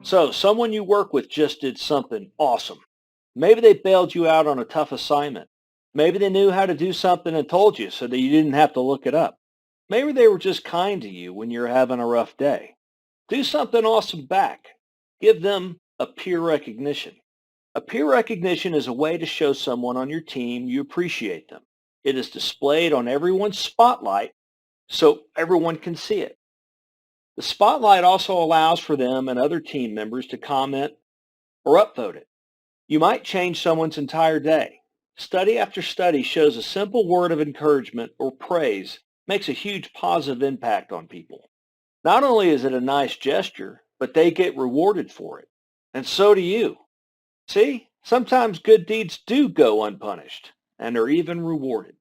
So someone you work with just did something awesome. Maybe they bailed you out on a tough assignment. Maybe they knew how to do something and told you so that you didn't have to look it up. Maybe they were just kind to you when you're having a rough day. Do something awesome back. Give them a peer recognition. A peer recognition is a way to show someone on your team you appreciate them. It is displayed on everyone's spotlight so everyone can see it. The spotlight also allows for them and other team members to comment or upvote it. You might change someone's entire day. Study after study shows a simple word of encouragement or praise makes a huge positive impact on people. Not only is it a nice gesture, but they get rewarded for it. And so do you. See, sometimes good deeds do go unpunished and are even rewarded.